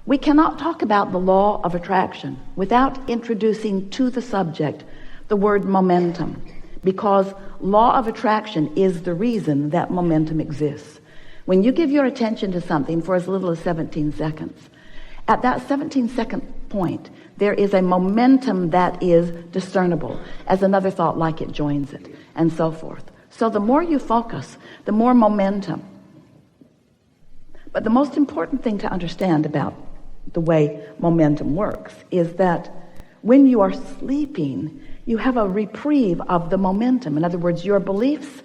We cannot talk about the law of attraction without introducing to the subject the word momentum, because law of attraction is the reason that momentum exists. When you give your attention to something for as little as 17 seconds, at that 17-second point, there is a momentum that is discernible as another thought like it joins it, and so forth. So the more you focus, the more momentum. But the most important thing to understand about the way momentum works is that when you are sleeping, you have a reprieve of the momentum. In other words, your beliefs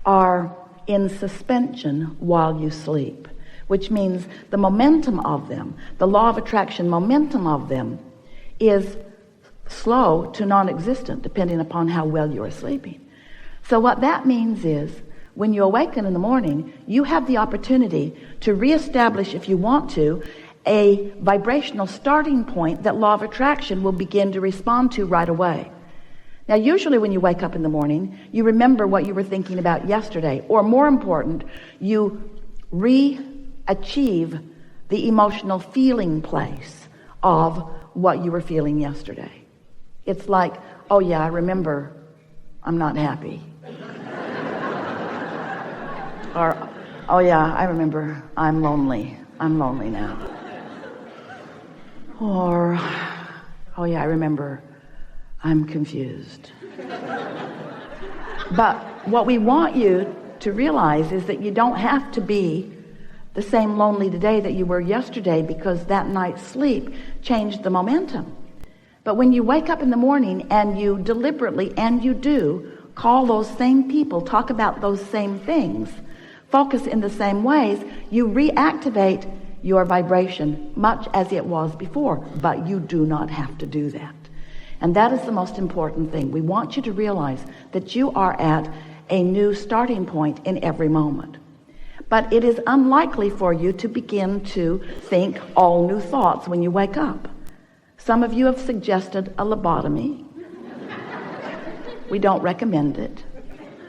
are in suspension while you sleep, which means the momentum of them, the law of attraction momentum of them, is slow to non-existent depending upon how well you are sleeping. So what that means is when you awaken in the morning, you have the opportunity to reestablish, if you want to, a vibrational starting point that law of attraction will begin to respond to right away. Now, usually when you wake up in the morning, you remember what you were thinking about yesterday, or more important, you achieve the emotional feeling place of what you were feeling yesterday. It's like, oh yeah, I remember I'm not happy. Or, oh yeah, I remember I'm lonely. I'm lonely now. Or, oh yeah, I remember I'm confused. But what we want you to realize is that you don't have to be the same lonely today that you were yesterday, because that night's sleep changed the momentum. But when you wake up in the morning and you deliberately, and you do, call those same people, talk about those same things, focus in the same ways, you reactivate your vibration much as it was before. But you do not have to do that. And that is the most important thing. We want you to realize that you are at a new starting point in every moment. But it is unlikely for you to begin to think all new thoughts when you wake up. Some of you have suggested a lobotomy. We don't recommend it,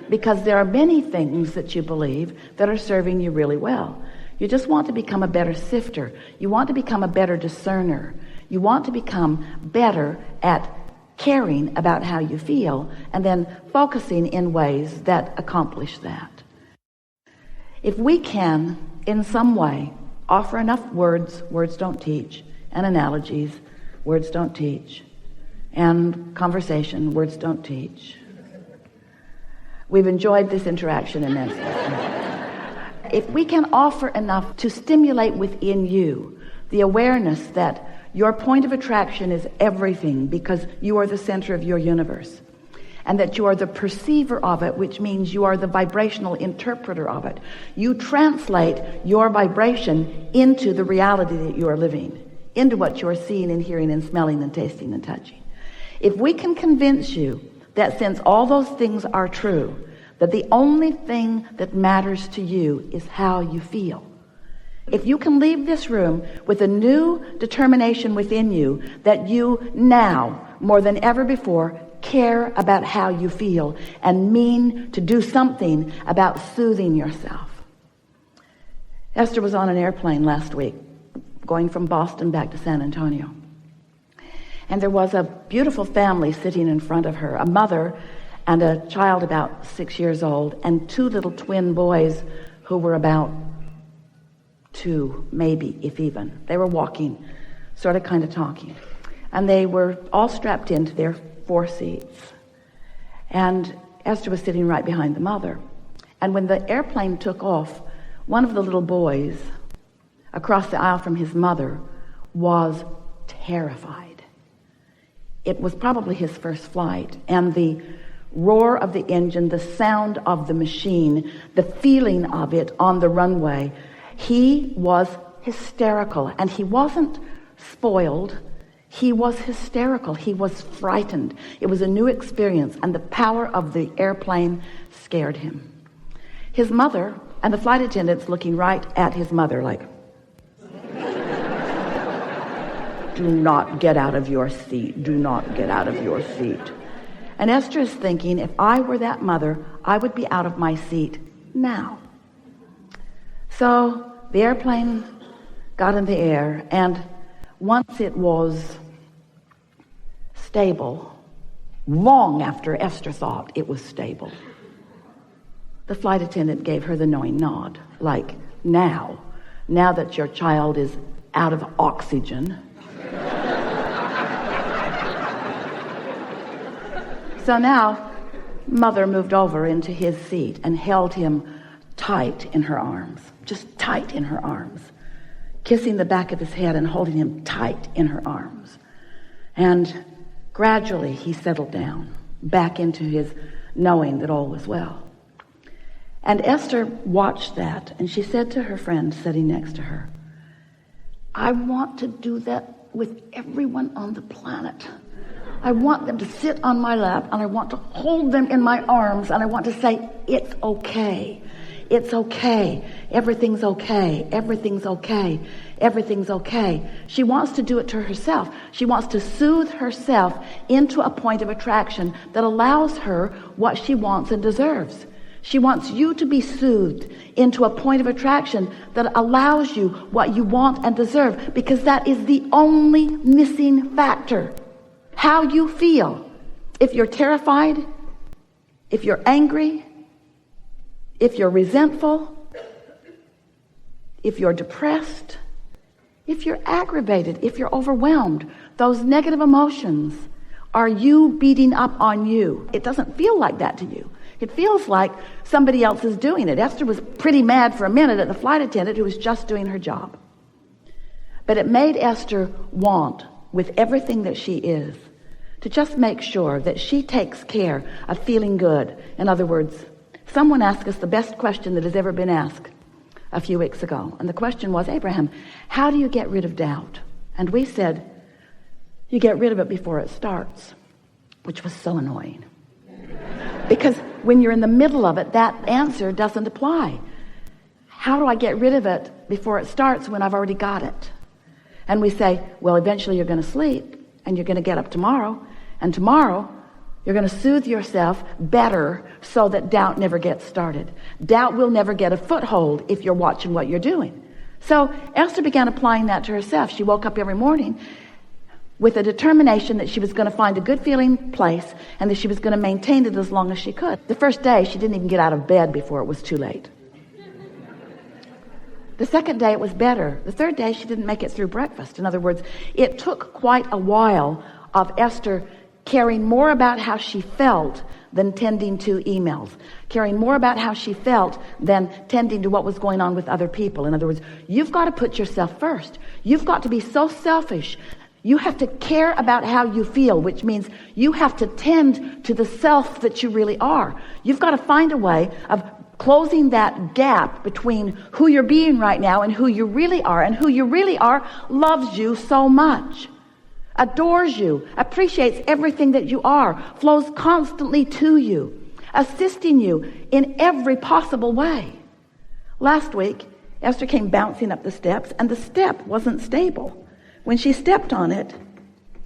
because there are many things that you believe that are serving you really well. You just want to become a better sifter. You want to become a better discerner. You want to become better at caring about how you feel and then focusing in ways that accomplish that. If we can, in some way, offer enough words don't teach, and analogies, words don't teach, and conversation, words don't teach. We've enjoyed this interaction immensely. If we can offer enough to stimulate within you the awareness that your point of attraction is everything, because you are the center of your universe, and that you are the perceiver of it, which means you are the vibrational interpreter of it. You translate your vibration into the reality that you are living, into what you are seeing and hearing and smelling and tasting and touching. If we can convince you that since all those things are true, that the only thing that matters to you is how you feel. If you can leave this room with a new determination within you that you now, more than ever before, care about how you feel and mean to do something about soothing yourself. Esther was on an airplane last week going from Boston back to San Antonio. And there was a beautiful family sitting in front of her, a mother and a child about 6 years old, and two little twin boys who were about 2, maybe, if even. They were walking, sort of kind of talking. And they were all strapped into their 4 seats. And Esther was sitting right behind the mother. And when the airplane took off, one of the little boys across the aisle from his mother was terrified. It was probably his first flight, and the roar of the engine, the sound of the machine, the feeling of it on the runway, he was hysterical. And he wasn't spoiled, he was hysterical. He was frightened. It was a new experience, and the power of the airplane scared him. His mother and the flight attendants looking right at his mother like, do not get out of your seat. Do not get out of your seat. And Esther is thinking, if I were that mother, I would be out of my seat now. So the airplane got in the air, and once it was stable, long after Esther thought it was stable, the flight attendant gave her the knowing nod, like, now that your child is out of oxygen. So now, Mother moved over into his seat and held him tight in her arms, just tight in her arms, kissing the back of his head and holding him tight in her arms. And gradually he settled down back into his knowing that all was well. And Esther watched that, and she said to her friend sitting next to her, I want to do that with everyone on the planet. I want them to sit on my lap, and I want to hold them in my arms, and I want to say, it's okay. It's okay. Everything's okay. Everything's okay. Everything's okay. She wants to do it to herself. She wants to soothe herself into a point of attraction that allows her what she wants and deserves. She wants you to be soothed into a point of attraction that allows you what you want and deserve, because that is the only missing factor. How you feel. If you're terrified, if you're angry, if you're resentful, if you're depressed, if you're aggravated, if you're overwhelmed, those negative emotions are you beating up on you. It doesn't feel like that to you. It feels like somebody else is doing it. Esther was pretty mad for a minute at the flight attendant who was just doing her job. But it made Esther want, with everything that she is, to just make sure that she takes care of feeling good. In other words, someone asked us the best question that has ever been asked a few weeks ago. And the question was, Abraham, how do you get rid of doubt? And we said, you get rid of it before it starts, which was so annoying. Because when you're in the middle of it, that answer doesn't apply. How do I get rid of it before it starts when I've already got it? And we say, well, eventually you're going to sleep and you're going to get up tomorrow. And tomorrow you're going to soothe yourself better so that doubt never gets started. Doubt will never get a foothold if you're watching what you're doing. So Esther began applying that to herself. She woke up every morning with a determination that she was going to find a good feeling place and that she was going to maintain it as long as she could. The first day, she didn't even get out of bed before it was too late. The second day, it was better. The third day, she didn't make it through breakfast. In other words, it took quite a while of Esther caring more about how she felt than tending to emails, caring more about how she felt than tending to what was going on with other people. In other words, you've got to put yourself first. You've got to be so selfish. You have to care about how you feel, which means you have to tend to the self that you really are. You've got to find a way of closing that gap between who you're being right now and who you really are. And who you really are loves you so much, adores you, appreciates everything that you are, flows constantly to you, assisting you in every possible way. Last week, Esther came bouncing up the steps, and the step wasn't stable. When she stepped on it,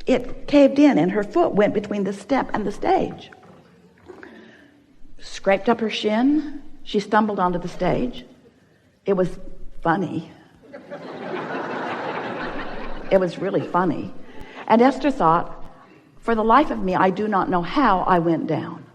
it caved in, and her foot went between the step and the stage. Scraped up her shin. She stumbled onto the stage. It was funny. It was really funny. And Esther thought, for the life of me, I do not know how I went down.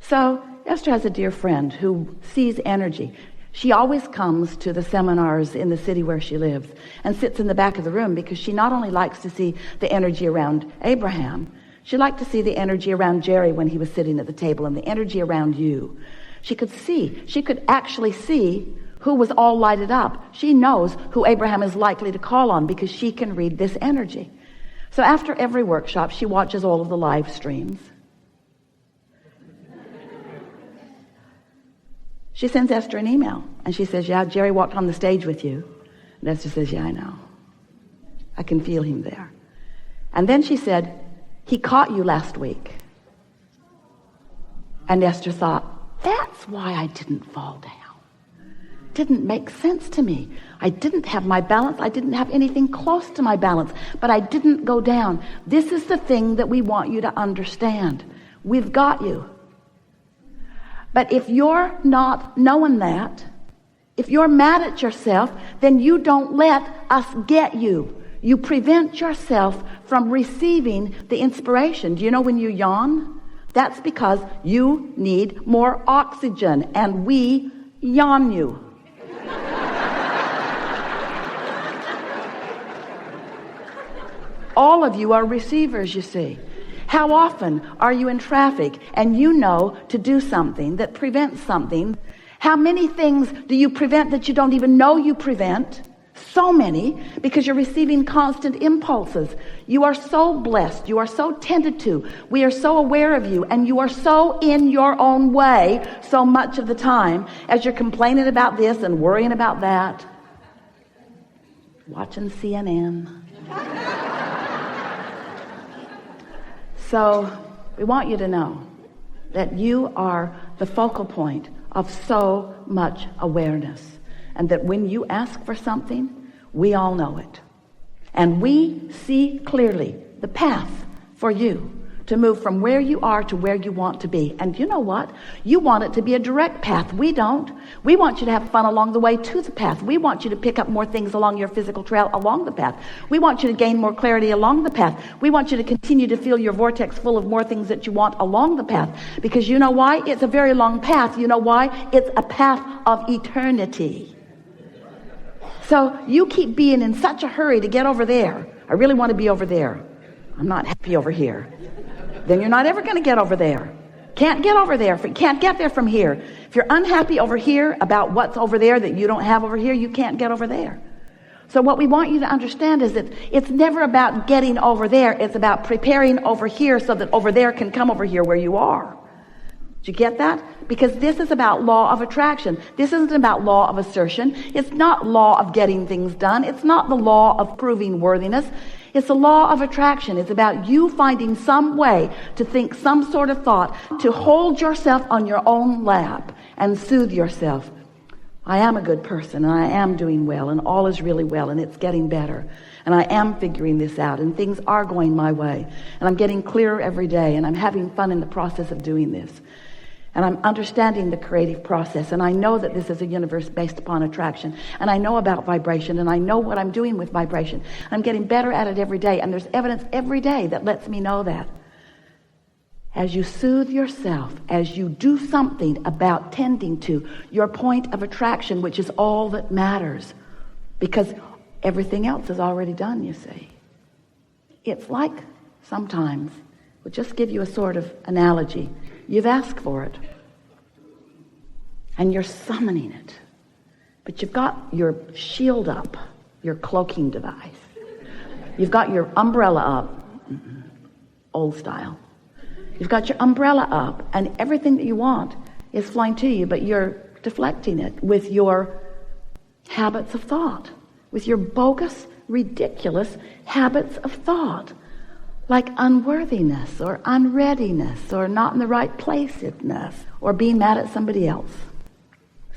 So Esther has a dear friend who sees energy. She always comes to the seminars in the city where she lives and sits in the back of the room because she not only likes to see the energy around Abraham, she liked to see the energy around Jerry when he was sitting at the table and the energy around you. She could actually see who was all lighted up. She knows who Abraham is likely to call on because she can read this energy. So after every workshop, she watches all of the live streams. She sends Esther an email, and she says, yeah, Jerry walked on the stage with you. And Esther says, yeah, I know. I can feel him there. And then she said, he caught you last week. And Esther thought, that's why I didn't fall down. Didn't make sense to me. I didn't have my balance. I didn't have anything close to my balance, but I didn't go down. This is the thing that we want you to understand. We've got you. But if you're not knowing that, If you're mad at yourself, then you don't let us get you. You prevent yourself from receiving the inspiration. Do you know when you yawn? That's because you need more oxygen, and we yawn you. All of you are receivers, you see. How often are you in traffic and you know to do something that prevents something? How many things do you prevent that you don't even know you prevent? So many, because you're receiving constant impulses. You are so blessed. You are so tended to. We are so aware of you, and you are so in your own way so much of the time as you're complaining about this and worrying about that. Watching CNN. So we want you to know that you are the focal point of so much awareness, and that when you ask for something, we all know it, and we see clearly the path for you to move from where you are to where you want to be. And you know what? You want it to be a direct path. We don't. We want you to have fun along the way to the path. We want you to pick up more things along your physical trail along the path. We want you to gain more clarity along the path. We want you to continue to feel your vortex full of more things that you want along the path. Because you know why? It's a very long path. You know why? It's a path of eternity. So you keep being in such a hurry to get over there. I really want to be over there. I'm not happy over here. Then you're not ever going to get over there. Can't get over there. Can't get there from here. If you're unhappy over here about what's over there that you don't have over here, you can't get over there. So what we want you to understand is that it's never about getting over there. It's about preparing over here so that over there can come over here where you are. Did you get that? Because this is about law of attraction. This isn't about law of assertion. It's not law of getting things done. It's not the law of proving worthiness. It's the law of attraction. It's about you finding some way to think some sort of thought, to hold yourself on your own lap and soothe yourself. I am a good person, and I am doing well, and all is really well, and it's getting better. And I am figuring this out, and things are going my way. And I'm getting clearer every day, and I'm having fun in the process of doing this. And I'm understanding the creative process, and I know that this is a universe based upon attraction, and I know about vibration, and I know what I'm doing with vibration. I'm getting better at it every day, and there's evidence every day that lets me know that. As you soothe yourself, as you do something about tending to your point of attraction, which is all that matters, because everything else is already done, you see. It's like sometimes, we'll just give you a sort of analogy. You've asked for it, and you're summoning it, but you've got your shield up, your cloaking device. You've got your umbrella up, old style. You've got your umbrella up, and everything that you want is flying to you, but you're deflecting it with your habits of thought, with your bogus, ridiculous habits of thought. Like unworthiness or unreadiness or not in the right place-ness or being mad at somebody else.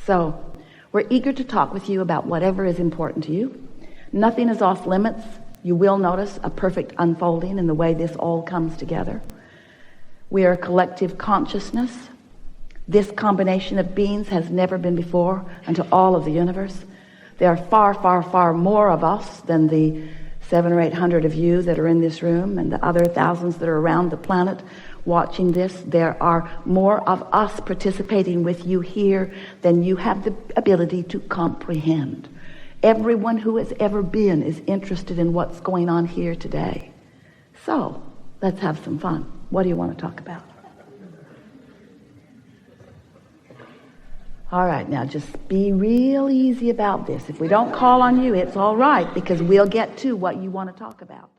So we're eager to talk with you about whatever is important to you. Nothing is off limits. You will notice a perfect unfolding in the way this all comes together. We are a collective consciousness. This combination of beings has never been before unto all of the universe. There are far, far, far more of us than the 700 or 800 of you that are in this room, and the other thousands that are around the planet watching this. There are more of us participating with you here than you have the ability to comprehend. Everyone who has ever been is interested in what's going on here today. So let's have some fun. What do you want to talk about? All right, now just be real easy about this. If we don't call on you, it's all right, because we'll get to what you want to talk about.